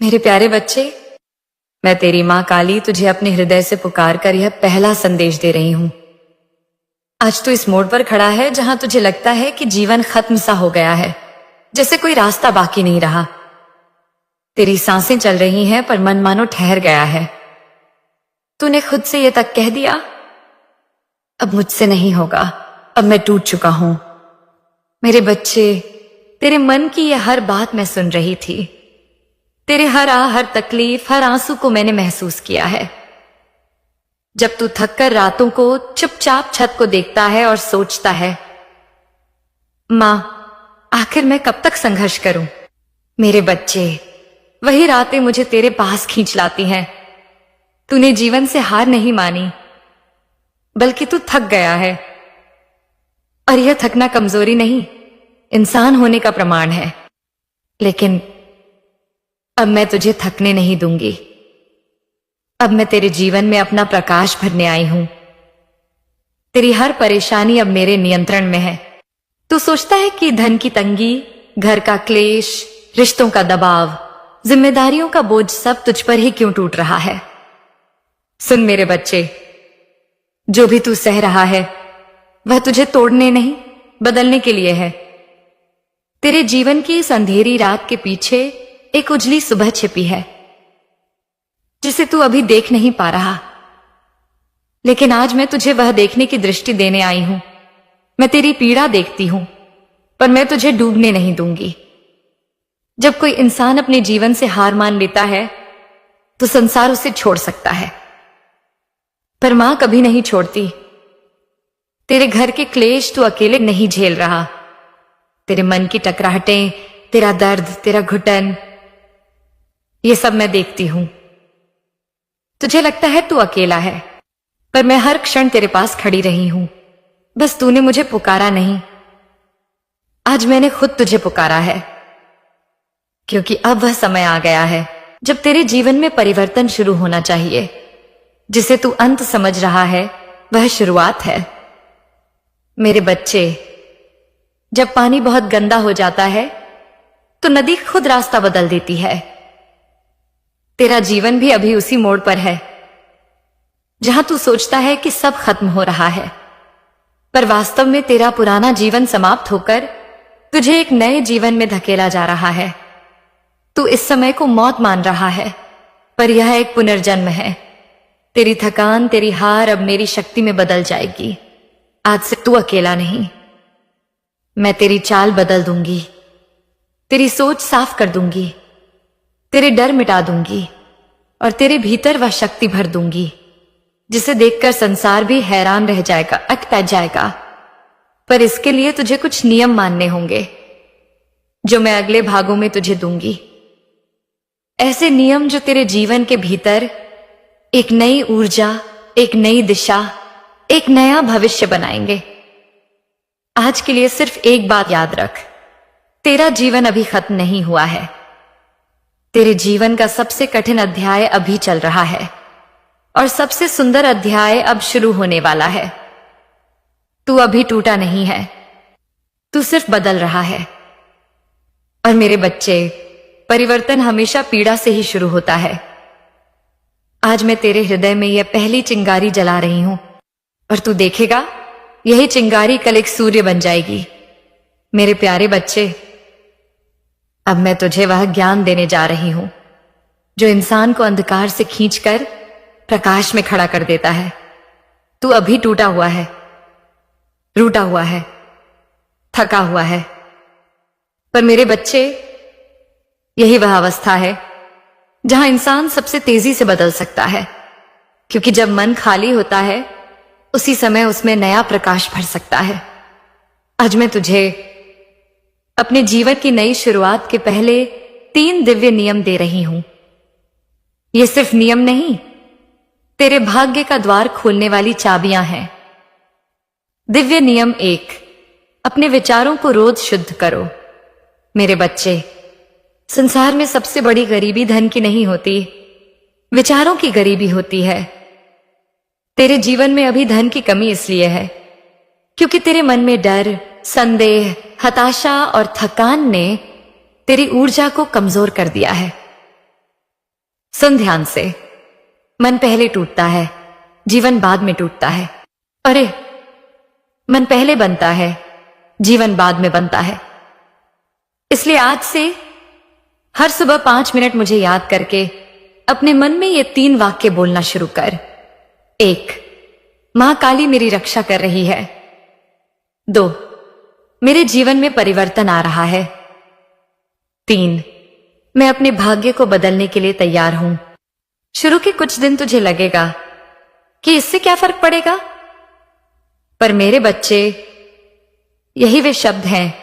मेरे प्यारे बच्चे, मैं तेरी माँ काली तुझे अपने हृदय से पुकार कर यह पहला संदेश दे रही हूँ। आज तू इस मोड़ पर खड़ा है जहां तुझे लगता है कि जीवन खत्म सा हो गया है, जैसे कोई रास्ता बाकी नहीं रहा। तेरी सांसें चल रही हैं पर मन मानो ठहर गया है। तूने खुद से यह तक कह दिया, अब मुझसे नहीं होगा, अब मैं टूट चुका हूं। मेरे बच्चे, तेरे मन की यह हर बात मैं सुन रही थी। तेरे हर हर तकलीफ, हर आंसू को मैंने महसूस किया है। जब तू थककर रातों को चुपचाप छत को देखता है और सोचता है, मां, आखिर मैं कब तक संघर्ष करूं। मेरे बच्चे, वही रातें मुझे तेरे पास खींच लाती हैं। तूने जीवन से हार नहीं मानी, बल्कि तू थक गया है। और यह थकना कमजोरी नहीं, इंसान होने का प्रमाण है। लेकिन अब मैं तुझे थकने नहीं दूंगी। अब मैं तेरे जीवन में अपना प्रकाश भरने आई हूं। तेरी हर परेशानी अब मेरे नियंत्रण में है। तू सोचता है कि धन की तंगी, घर का क्लेश, रिश्तों का दबाव, जिम्मेदारियों का बोझ सब तुझ पर ही क्यों टूट रहा है। सुन मेरे बच्चे, जो भी तू सह रहा है वह तुझे तोड़ने नहीं, बदलने के लिए है। तेरे जीवन की इस अंधेरी रात के पीछे एक उजली सुबह छिपी है, जिसे तू अभी देख नहीं पा रहा। लेकिन आज मैं तुझे वह देखने की दृष्टि देने आई हूं। मैं तेरी पीड़ा देखती हूं, पर मैं तुझे डूबने नहीं दूंगी। जब कोई इंसान अपने जीवन से हार मान लेता है तो संसार उसे छोड़ सकता है, पर मां कभी नहीं छोड़ती। तेरे घर के क्लेश तू अकेले नहीं झेल रहा। तेरे मन की टकराहटें, तेरा दर्द, तेरा घुटन, ये सब मैं देखती हूं। तुझे लगता है तू अकेला है, पर मैं हर क्षण तेरे पास खड़ी रही हूं। बस तूने मुझे पुकारा नहीं, आज मैंने खुद तुझे पुकारा है। क्योंकि अब वह समय आ गया है जब तेरे जीवन में परिवर्तन शुरू होना चाहिए। जिसे तू अंत समझ रहा है वह शुरुआत है। मेरे बच्चे, जब पानी बहुत गंदा हो जाता है तो नदी खुद रास्ता बदल देती है। तेरा जीवन भी अभी उसी मोड़ पर है जहां तू सोचता है कि सब खत्म हो रहा है, पर वास्तव में तेरा पुराना जीवन समाप्त होकर तुझे एक नए जीवन में धकेला जा रहा है। तू इस समय को मौत मान रहा है, पर यह एक पुनर्जन्म है। तेरी थकान, तेरी हार अब मेरी शक्ति में बदल जाएगी। आज से तू अकेला नहीं, मैं तेरी चाल बदल दूंगी, तेरी सोच साफ कर दूंगी, तेरे डर मिटा दूंगी और तेरे भीतर वह शक्ति भर दूंगी जिसे देखकर संसार भी हैरान रह जाएगा, अटक जाएगा। पर इसके लिए तुझे कुछ नियम मानने होंगे जो मैं अगले भागों में तुझे दूंगी। ऐसे नियम जो तेरे जीवन के भीतर एक नई ऊर्जा, एक नई दिशा, एक नया भविष्य बनाएंगे। आज के लिए सिर्फ एक बात याद रख, तेरा जीवन अभी खत्म नहीं हुआ है। तेरे जीवन का सबसे कठिन अध्याय अभी चल रहा है और सबसे सुंदर अध्याय अब शुरू होने वाला है। तू अभी टूटा नहीं है, तू सिर्फ बदल रहा है। और मेरे बच्चे, परिवर्तन हमेशा पीड़ा से ही शुरू होता है। आज मैं तेरे हृदय में यह पहली चिंगारी जला रही हूं और तू देखेगा यही चिंगारी कल एक सूर्य बन जाएगी। मेरे प्यारे बच्चे, अब मैं तुझे वह ज्ञान देने जा रही हूं जो इंसान को अंधकार से खींचकर प्रकाश में खड़ा कर देता है। तू अभी टूटा हुआ है, रूठा हुआ है, थका हुआ है, पर मेरे बच्चे, यही वह अवस्था है जहां इंसान सबसे तेजी से बदल सकता है। क्योंकि जब मन खाली होता है उसी समय उसमें नया प्रकाश भर सकता है। आज मैं तुझे अपने जीवन की नई शुरुआत के पहले 3 दिव्य नियम दे रही हूं। ये सिर्फ नियम नहीं, तेरे भाग्य का द्वार खोलने वाली चाबियां हैं। दिव्य नियम 1, अपने विचारों को रोज शुद्ध करो। मेरे बच्चे, संसार में सबसे बड़ी गरीबी धन की नहीं होती, विचारों की गरीबी होती है। तेरे जीवन में अभी धन की कमी इसलिए है क्योंकि तेरे मन में डर, संदेह, हताशा और थकान ने तेरी ऊर्जा को कमजोर कर दिया है। सुन ध्यान से, मन पहले टूटता है, जीवन बाद में टूटता है। अरे, मन पहले बनता है, जीवन बाद में बनता है। इसलिए आज से हर सुबह 5 मिनट मुझे याद करके अपने मन में ये 3 वाक्य बोलना शुरू कर। 1, मां काली मेरी रक्षा कर रही है। 2, मेरे जीवन में परिवर्तन आ रहा है। 3, मैं अपने भाग्य को बदलने के लिए तैयार हूं। शुरू के कुछ दिन तुझे लगेगा कि इससे क्या फर्क पड़ेगा, पर मेरे बच्चे, यही वे शब्द हैं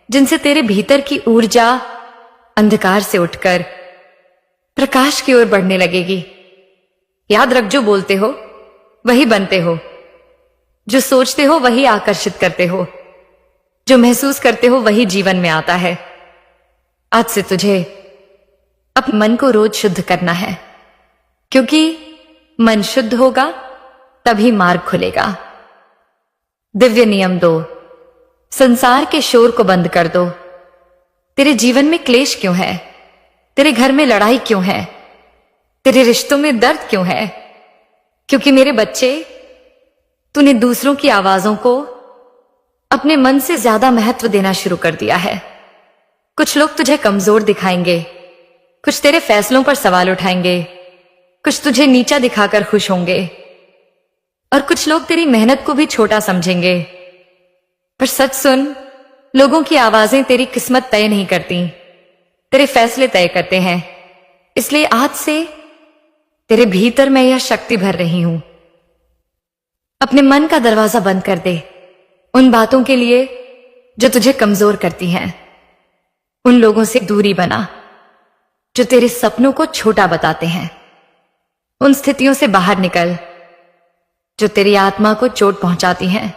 जिनसे तेरे भीतर की ऊर्जा अंधकार से उठकर प्रकाश की ओर बढ़ने लगेगी। याद रख, जो बोलते हो वही बनते हो, जो सोचते हो वही आकर्षित करते हो, जो महसूस करते हो वही जीवन में आता है। आज से तुझे अपने मन को रोज शुद्ध करना है, क्योंकि मन शुद्ध होगा तभी मार्ग खुलेगा। दिव्य नियम 2, संसार के शोर को बंद कर दो। तेरे जीवन में क्लेश क्यों है? तेरे घर में लड़ाई क्यों है? तेरे रिश्तों में दर्द क्यों है? क्योंकि मेरे बच्चे, तूने दूसरों की आवाजों को अपने मन से ज्यादा महत्व देना शुरू कर दिया है। कुछ लोग तुझे कमजोर दिखाएंगे, कुछ तेरे फैसलों पर सवाल उठाएंगे, कुछ तुझे नीचा दिखाकर खुश होंगे, और कुछ लोग तेरी मेहनत को भी छोटा समझेंगे। पर सच सुन, लोगों की आवाजें तेरी किस्मत तय नहीं करती, तेरे फैसले तय करते हैं। इसलिए आज से तेरे भीतर मैं यह शक्ति भर रही हूं। अपने मन का दरवाजा बंद कर दे उन बातों के लिए जो तुझे कमजोर करती हैं। उन लोगों से दूरी बना जो तेरे सपनों को छोटा बताते हैं। उन स्थितियों से बाहर निकल जो तेरी आत्मा को चोट पहुंचाती हैं।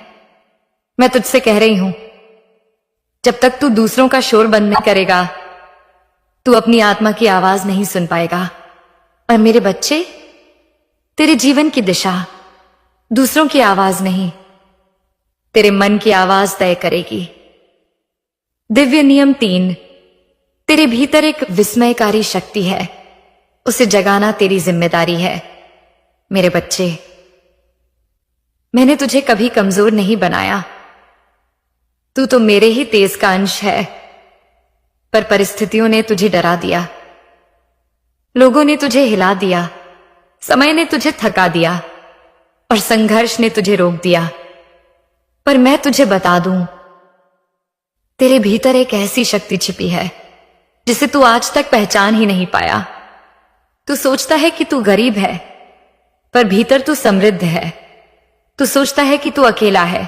मैं तुझसे कह रही हूं, जब तक तू दूसरों का शोर बंद नहीं करेगा, तू अपनी आत्मा की आवाज नहीं सुन पाएगा। और मेरे बच्चे, तेरे जीवन की दिशा दूसरों की आवाज नहीं, तेरे मन की आवाज तय करेगी। दिव्य नियम 3, तेरे भीतर एक विस्मयकारी शक्ति है, उसे जगाना तेरी जिम्मेदारी है। मेरे बच्चे, मैंने तुझे कभी कमजोर नहीं बनाया, तू तो मेरे ही तेज का अंश है। पर परिस्थितियों ने तुझे डरा दिया, लोगों ने तुझे हिला दिया, समय ने तुझे थका दिया, और संघर्ष ने तुझे रोक दिया। पर मैं तुझे बता दूं, तेरे भीतर एक ऐसी शक्ति छिपी है जिसे तू आज तक पहचान ही नहीं पाया। तू सोचता है कि तू गरीब है, पर भीतर तू समृद्ध है। तू सोचता है कि तू अकेला है,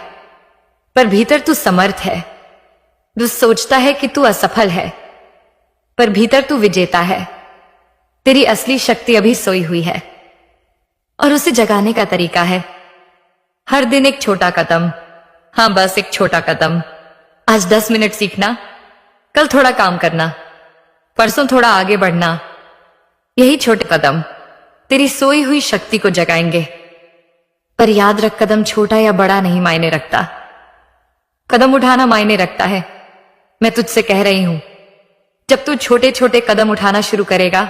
पर भीतर तू समर्थ है। तू सोचता है कि तू असफल है, पर भीतर तू विजेता है। तेरी असली शक्ति अभी सोई हुई है, और उसे जगाने का तरीका है हर दिन एक छोटा कदम। हाँ, बस एक छोटा कदम। आज 10 मिनट सीखना, कल थोड़ा काम करना, परसों थोड़ा आगे बढ़ना। यही छोटे कदम तेरी सोई हुई शक्ति को जगाएंगे। पर याद रख, कदम छोटा या बड़ा नहीं मायने रखता, कदम उठाना मायने रखता है। मैं तुझसे कह रही हूं, जब तू छोटे छोटे कदम उठाना शुरू करेगा,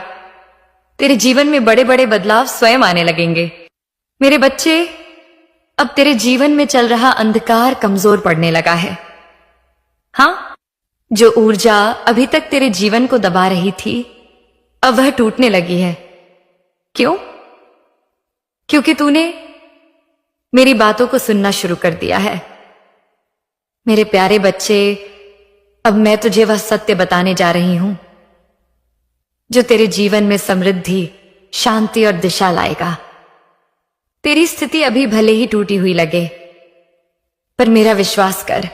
तेरे जीवन में बड़े बड़े बदलाव स्वयं आने लगेंगे। मेरे बच्चे, अब तेरे जीवन में चल रहा अंधकार कमजोर पड़ने लगा है। हाँ, जो ऊर्जा अभी तक तेरे जीवन को दबा रही थी, अब वह टूटने लगी है। क्यों? क्योंकि तूने मेरी बातों को सुनना शुरू कर दिया है। मेरे प्यारे बच्चे, अब मैं तुझे वह सत्य बताने जा रही हूं जो तेरे जीवन में समृद्धि, शांति और दिशा लाएगा। तेरी स्थिति अभी भले ही टूटी हुई लगे, पर मेरा विश्वास कर,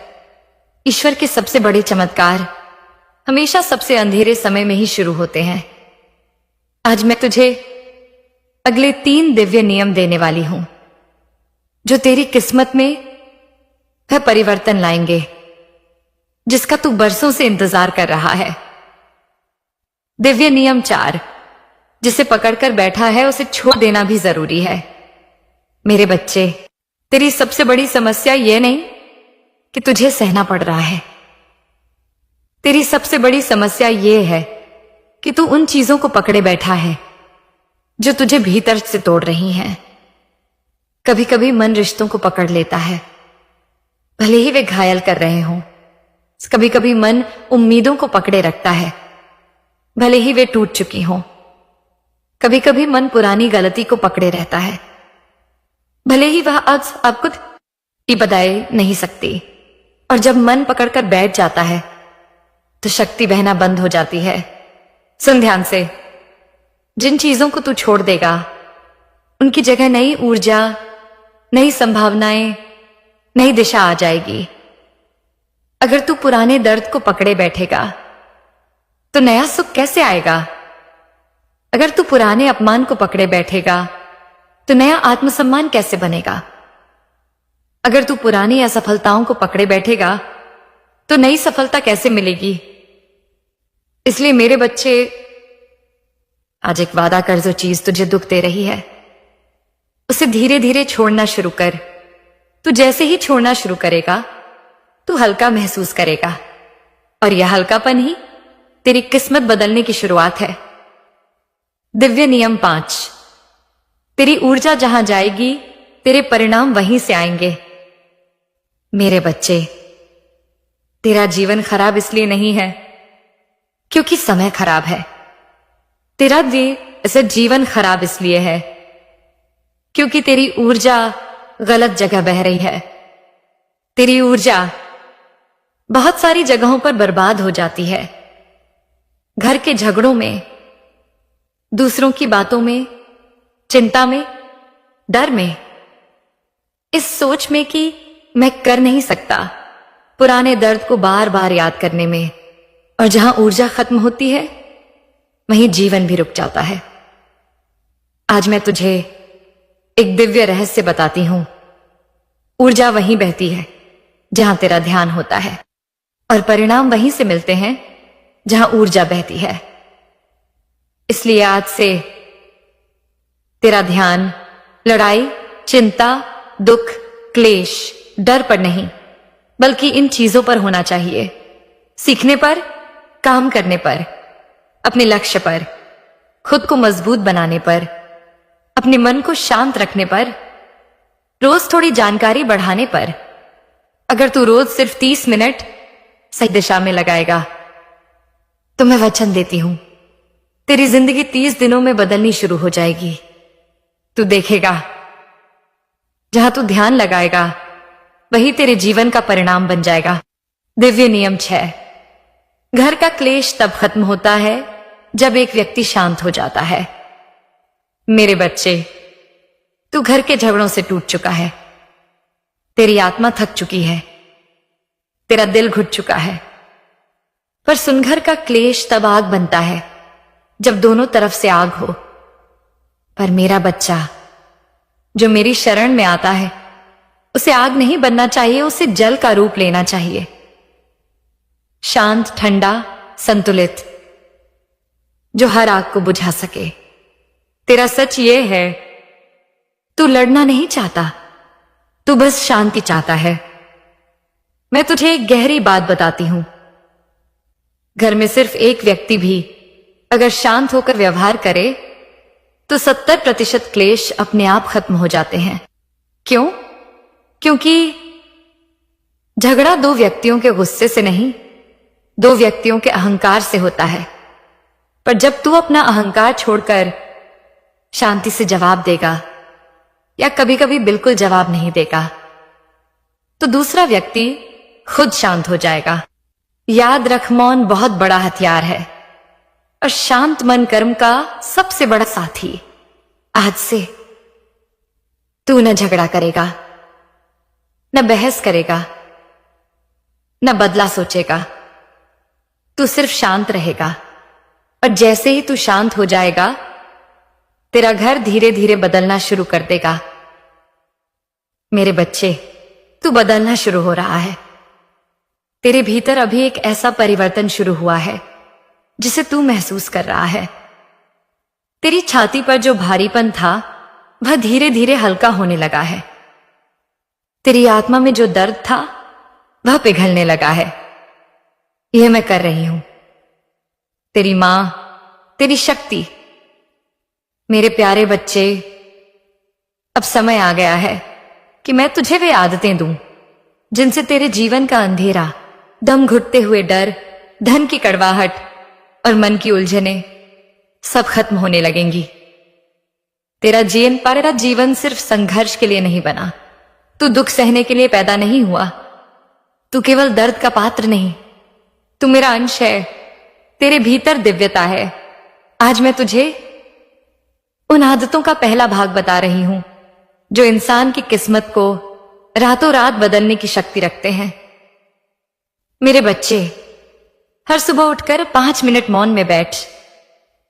ईश्वर के सबसे बड़े चमत्कार हमेशा सबसे अंधेरे समय में ही शुरू होते हैं। आज मैं तुझे अगले 3 दिव्य नियम देने वाली हूं जो तेरी किस्मत में वह परिवर्तन लाएंगे जिसका तू बरसों से इंतजार कर रहा है। दिव्य नियम 4, जिसे पकड़कर बैठा है उसे छोड़ देना भी जरूरी है। मेरे बच्चे, तेरी सबसे बड़ी समस्या यह नहीं कि तुझे सहना पड़ रहा है, तेरी सबसे बड़ी समस्या यह है कि तू उन चीजों को पकड़े बैठा है जो तुझे भीतर से तोड़ रही हैं। कभी कभी मन रिश्तों को पकड़ लेता है, भले ही वे घायल कर रहे हों। कभी कभी मन उम्मीदों को पकड़े रखता है, भले ही वे टूट चुकी हों। कभी कभी मन पुरानी गलती को पकड़े रहता है, भले ही वह आज आपको ही बताए नहीं सकती। और जब मन पकड़कर बैठ जाता है तो शक्ति बहना बंद हो जाती है। सुन ध्यान से, जिन चीजों को तू छोड़ देगा उनकी जगह नई ऊर्जा, नई संभावनाएं, नई दिशा आ जाएगी। अगर तू पुराने दर्द को पकड़े बैठेगा तो नया सुख कैसे आएगा? अगर तू पुराने अपमान को पकड़े बैठेगा तो नया आत्मसम्मान कैसे बनेगा? अगर तू पुरानी असफलताओं को पकड़े बैठेगा तो नई सफलता कैसे मिलेगी? इसलिए मेरे बच्चे, आज एक वादा कर, जो चीज तुझे दुख दे रही है उसे धीरे धीरे छोड़ना शुरू कर। तू जैसे ही छोड़ना शुरू करेगा तू हल्का महसूस करेगा, और यह हल्कापन ही तेरी किस्मत बदलने की शुरुआत है। दिव्य नियम 5, तेरी ऊर्जा जहां जाएगी तेरे परिणाम वहीं से आएंगे। मेरे बच्चे, तेरा जीवन खराब इसलिए नहीं है क्योंकि समय खराब है। तेरा ऐसा जीवन खराब इसलिए है क्योंकि तेरी ऊर्जा गलत जगह बह रही है। तेरी ऊर्जा बहुत सारी जगहों पर बर्बाद हो जाती है, घर के झगड़ों में, दूसरों की बातों में, चिंता में, डर में, इस सोच में कि मैं कर नहीं सकता, पुराने दर्द को बार बार याद करने में। और जहां ऊर्जा खत्म होती है वहीं जीवन भी रुक जाता है। आज मैं तुझे एक दिव्य रहस्य बताती हूं। ऊर्जा वहीं बहती है जहां तेरा ध्यान होता है, और परिणाम वहीं से मिलते हैं जहां ऊर्जा बहती है। इसलिए आज से तेरा ध्यान लड़ाई, चिंता, दुख, क्लेश, डर पर नहीं, बल्कि इन चीजों पर होना चाहिए। सीखने पर, काम करने पर, अपने लक्ष्य पर, खुद को मजबूत बनाने पर, अपने मन को शांत रखने पर, रोज थोड़ी जानकारी बढ़ाने पर। अगर तू रोज सिर्फ 30 मिनट सही दिशा में लगाएगा तो मैं वचन देती हूं तेरी जिंदगी 30 दिनों में बदलनी शुरू हो जाएगी। तू देखेगा, जहां तू ध्यान लगाएगा वही तेरे जीवन का परिणाम बन जाएगा। दिव्य नियम 6, घर का क्लेश तब खत्म होता है जब एक व्यक्ति शांत हो जाता है। मेरे बच्चे, तू घर के झगड़ों से टूट चुका है, तेरी आत्मा थक चुकी है, तेरा दिल घुट चुका है। पर सुन, घर का क्लेश तब आग बनता है जब दोनों तरफ से आग हो। पर मेरा बच्चा जो मेरी शरण में आता है उसे आग नहीं बनना चाहिए, उसे जल का रूप लेना चाहिए। शांत, ठंडा, संतुलित, जो हर आग को बुझा सके। तेरा सच ये है, तू लड़ना नहीं चाहता, तू बस शांति चाहता है। मैं तुझे एक गहरी बात बताती हूं। घर में सिर्फ एक व्यक्ति भी अगर शांत होकर व्यवहार करे तो 70% क्लेश अपने आप खत्म हो जाते हैं। क्यों? क्योंकि झगड़ा दो व्यक्तियों के गुस्से से नहीं, दो व्यक्तियों के अहंकार से होता है। पर जब तू अपना अहंकार छोड़कर शांति से जवाब देगा, या कभी कभी बिल्कुल जवाब नहीं देगा, तो दूसरा व्यक्ति खुद शांत हो जाएगा। याद रख, मौन बहुत बड़ा हथियार है और शांत मन कर्म का सबसे बड़ा साथी। आज से तू न झगड़ा करेगा, न बहस करेगा, न बदला सोचेगा। तू सिर्फ शांत रहेगा, और जैसे ही तू शांत हो जाएगा तेरा घर धीरे धीरे बदलना शुरू कर देगा। मेरे बच्चे, तू बदलना शुरू हो रहा है। तेरे भीतर अभी एक ऐसा परिवर्तन शुरू हुआ है जिसे तू महसूस कर रहा है। तेरी छाती पर जो भारीपन था वह धीरे धीरे हल्का होने लगा है। तेरी आत्मा में जो दर्द था वह पिघलने लगा है। यह मैं कर रही हूं। तेरी मां, तेरी शक्ति, मेरे प्यारे बच्चे, अब समय आ गया है कि मैं तुझे वे आदतें दूं जिनसे तेरे जीवन का अंधेरा, दम घुटते हुए डर, धन की कड़वाहट और मन की उलझनें सब खत्म होने लगेंगी। तेरा जीवन सिर्फ संघर्ष के लिए नहीं बना। तू दुख सहने के लिए पैदा नहीं हुआ। तू केवल दर्द का पात्र नहीं, तू मेरा अंश है। तेरे भीतर दिव्यता है। आज मैं तुझे उन आदतों का पहला भाग बता रही हूं जो इंसान की किस्मत को रातों रात बदलने की शक्ति रखते हैं। मेरे बच्चे, हर सुबह उठकर 5 मिनट मौन में बैठ।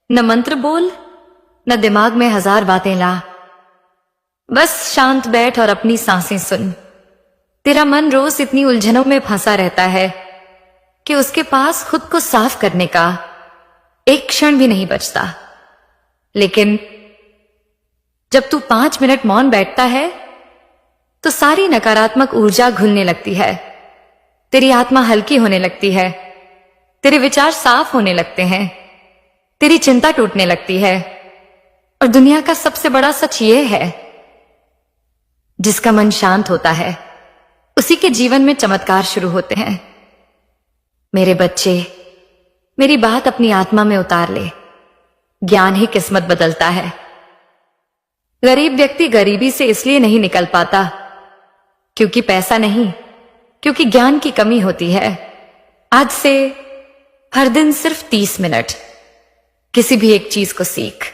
न मंत्र बोल, न दिमाग में 1000 बातें ला। बस शांत बैठ और अपनी सांसें सुन। तेरा मन रोज इतनी उलझनों में फंसा रहता है कि उसके पास खुद को साफ करने का एक क्षण भी नहीं बचता। लेकिन जब तू 5 मिनट मौन बैठता है तो सारी नकारात्मक ऊर्जा घुलने लगती है। तेरी आत्मा हल्की होने लगती है। तेरे विचार साफ होने लगते हैं। तेरी चिंता टूटने लगती है। और दुनिया का सबसे बड़ा सच ये है, जिसका मन शांत होता है उसी के जीवन में चमत्कार शुरू होते हैं। मेरे बच्चे, मेरी बात अपनी आत्मा में उतार ले। ज्ञान ही किस्मत बदलता है। गरीब व्यक्ति गरीबी से इसलिए नहीं निकल पाता क्योंकि पैसा नहीं, क्योंकि ज्ञान की कमी होती है। आज से हर दिन सिर्फ 30 मिनट किसी भी एक चीज को सीख।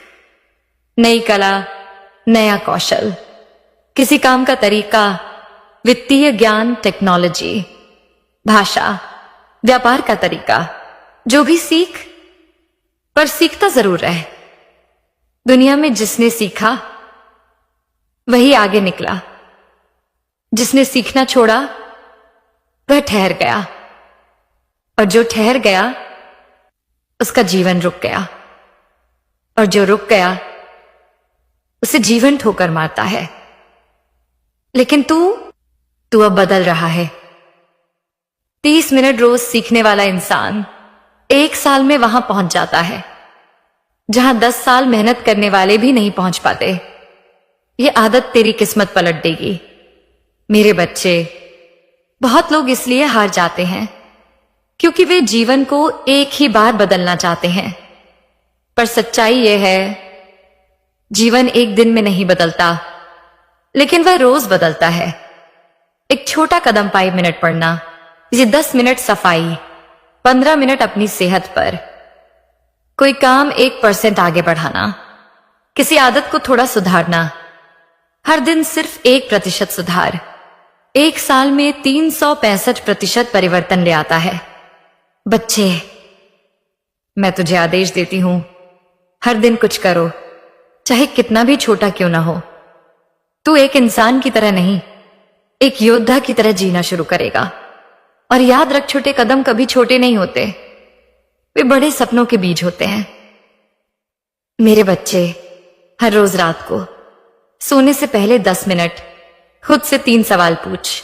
नई कला, नया कौशल, किसी काम का तरीका, वित्तीय ज्ञान, टेक्नोलॉजी, भाषा, व्यापार का तरीका, जो भी सीख, पर सीखता जरूर रहे। दुनिया में जिसने सीखा वही आगे निकला। जिसने सीखना छोड़ा वह ठहर गया, और जो ठहर गया उसका जीवन रुक गया, और जो रुक गया उसे जीवन ठोकर मारता है। लेकिन तू अब बदल रहा है। 30 मिनट रोज सीखने वाला इंसान 1 साल में वहां पहुंच जाता है जहां 10 साल मेहनत करने वाले भी नहीं पहुंच पाते। यह आदत तेरी किस्मत पलट देगी। मेरे बच्चे, बहुत लोग इसलिए हार जाते हैं क्योंकि वे जीवन को एक ही बार बदलना चाहते हैं। पर सच्चाई यह है, जीवन एक दिन में नहीं बदलता, लेकिन वह रोज बदलता है। एक छोटा कदम 5 मिनट पढ़ना, ये 10 मिनट सफाई, 15 मिनट अपनी सेहत पर, कोई काम 1% आगे बढ़ाना, किसी आदत को थोड़ा सुधारना, हर दिन सिर्फ 1% सुधार 1 साल में 365% परिवर्तन ले आता है। बच्चे, मैं तुझे आदेश देती हूं, हर दिन कुछ करो, चाहे कितना भी छोटा क्यों ना हो। तू एक इंसान की तरह नहीं, एक योद्धा की तरह जीना शुरू करेगा। और याद रख, छोटे कदम कभी छोटे नहीं होते, वे बड़े सपनों के बीज होते हैं। मेरे बच्चे, हर रोज रात को सोने से पहले 10 मिनट खुद से 3 सवाल पूछ।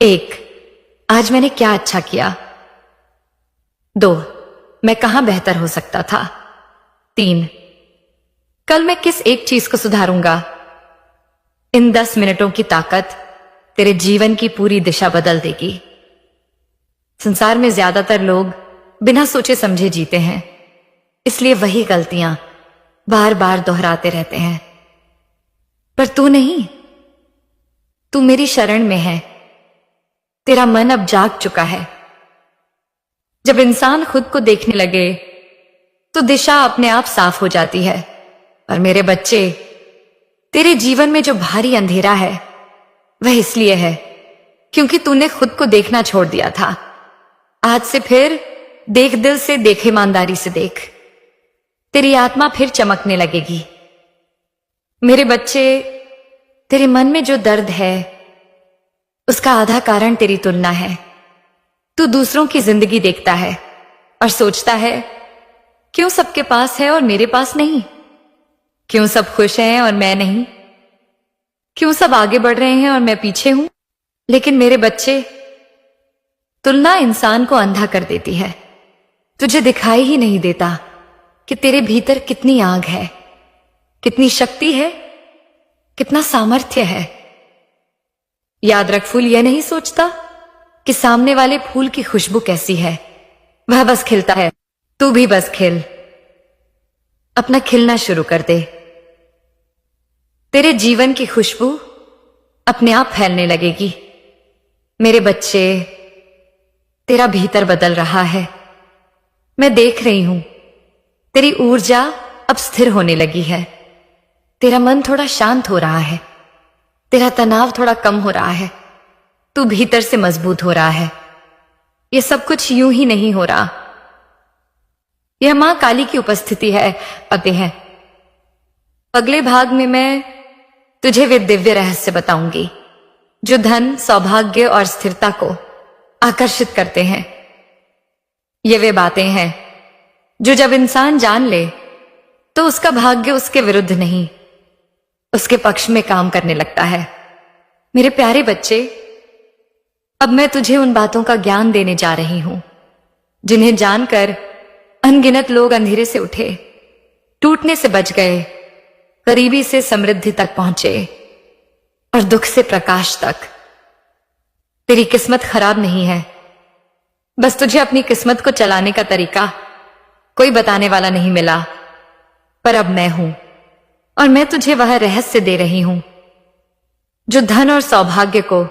1, आज मैंने क्या अच्छा किया? 2, मैं कहां बेहतर हो सकता था? 3, कल मैं किस एक चीज को सुधारूंगा? इन 10 मिनटों की ताकत तेरे जीवन की पूरी दिशा बदल देगी। संसार में ज्यादातर लोग बिना सोचे समझे जीते हैं, इसलिए वही गलतियां बार बार दोहराते रहते हैं। पर तू नहीं, तू मेरी शरण में है। तेरा मन अब जाग चुका है। जब इंसान खुद को देखने लगे तो दिशा अपने आप साफ हो जाती है। और मेरे बच्चे, तेरे जीवन में जो भारी अंधेरा है वह इसलिए है क्योंकि तूने खुद को देखना छोड़ दिया था। आज से फिर देख, दिल से देख, ईमानदारी से देख। तेरी आत्मा फिर चमकने लगेगी। मेरे बच्चे, तेरे मन में जो दर्द है उसका आधा कारण तेरी तुलना है। तू दूसरों की जिंदगी देखता है और सोचता है, क्यों सबके पास है और मेरे पास नहीं? क्यों सब खुश हैं और मैं नहीं? क्यों सब आगे बढ़ रहे हैं और मैं पीछे हूं? लेकिन मेरे बच्चे, तुलना इंसान को अंधा कर देती है। तुझे दिखाई ही नहीं देता कि तेरे भीतर कितनी आग है। कितनी शक्ति है, कितना सामर्थ्य है। याद रख, फूल यह नहीं सोचता कि सामने वाले फूल की खुशबू कैसी है, वह बस खिलता है। तू भी बस खिल, अपना खिलना शुरू कर दे। तेरे जीवन की खुशबू अपने आप फैलने लगेगी। मेरे बच्चे, तेरा भीतर बदल रहा है। मैं देख रही हूं, तेरी ऊर्जा अब स्थिर होने लगी है। तेरा मन थोड़ा शांत हो रहा है, तेरा तनाव थोड़ा कम हो रहा है, तू भीतर से मजबूत हो रहा है। यह सब कुछ यूं ही नहीं हो रहा, यह मां काली की उपस्थिति है। पते हैं, अगले भाग में मैं तुझे वे दिव्य रहस्य बताऊंगी जो धन, सौभाग्य और स्थिरता को आकर्षित करते हैं। ये वे बातें हैं जो जब इंसान जान ले तो उसका भाग्य उसके विरुद्ध नहीं, उसके पक्ष में काम करने लगता है। मेरे प्यारे बच्चे, अब मैं तुझे उन बातों का ज्ञान देने जा रही हूं जिन्हें जानकर अनगिनत लोग अंधेरे से उठे, टूटने से बच गए, गरीबी से समृद्धि तक पहुंचे और दुख से प्रकाश तक। तेरी किस्मत खराब नहीं है, बस तुझे अपनी किस्मत को चलाने का तरीका कोई बताने वाला नहीं मिला। पर अब मैं हूं और मैं तुझे वह रहस्य दे रही हूं जो धन और सौभाग्य को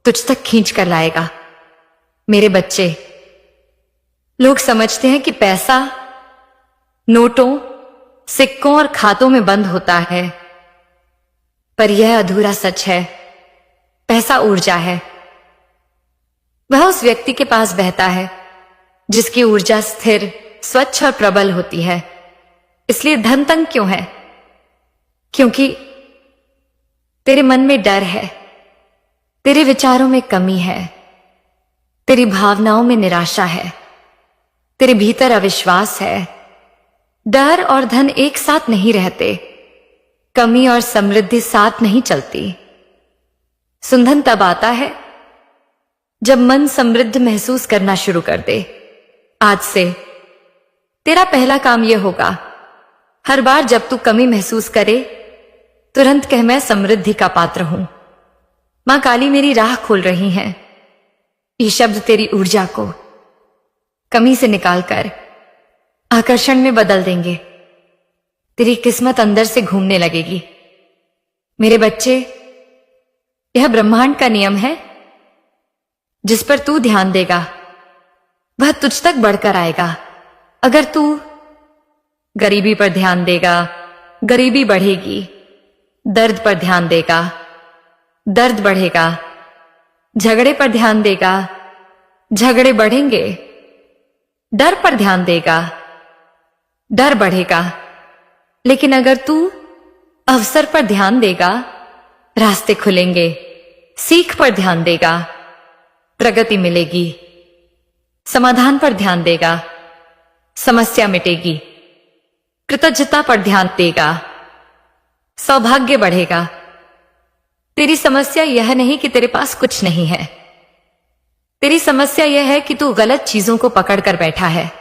तुझ तक खींच कर लाएगा। मेरे बच्चे, लोग समझते हैं कि पैसा नोटों, सिक्कों और खातों में बंद होता है, पर यह अधूरा सच है। पैसा ऊर्जा है, वह उस व्यक्ति के पास बहता है जिसकी ऊर्जा स्थिर, स्वच्छ और प्रबल होती है। इसलिए धन तंग क्यों है? क्योंकि तेरे मन में डर है, तेरे विचारों में कमी है, तेरी भावनाओं में निराशा है, तेरे भीतर अविश्वास है। डर और धन एक साथ नहीं रहते, कमी और समृद्धि साथ नहीं चलती। सुंदन तब आता है जब मन समृद्ध महसूस करना शुरू कर दे। आज से तेरा पहला काम यह होगा, हर बार जब तू कमी महसूस करे तुरंत कह, मैं समृद्धि का पात्र हूं। मां काली मेरी राह खोल रही हैं। ये शब्द तेरी ऊर्जा को कमी से निकालकर आकर्षण में बदल देंगे। तेरी किस्मत अंदर से घूमने लगेगी। मेरे बच्चे, यह ब्रह्मांड का नियम है, जिस पर तू ध्यान देगा वह तुझ तक बढ़कर आएगा। अगर तू गरीबी पर ध्यान देगा, गरीबी बढ़ेगी। दर्द पर ध्यान देगा, दर्द बढ़ेगा। झगड़े पर ध्यान देगा, झगड़े बढ़ेंगे। डर पर ध्यान देगा, डर बढ़ेगा। लेकिन अगर तू अवसर पर ध्यान देगा, रास्ते खुलेंगे। सीख पर ध्यान देगा, प्रगति मिलेगी। समाधान पर ध्यान देगा, समस्या मिटेगी। कृतज्ञता पर ध्यान देगा, सौभाग्य बढ़ेगा। तेरी समस्या यह नहीं कि तेरे पास कुछ नहीं है, तेरी समस्या यह है कि तू गलत चीजों को पकड़ कर बैठा है।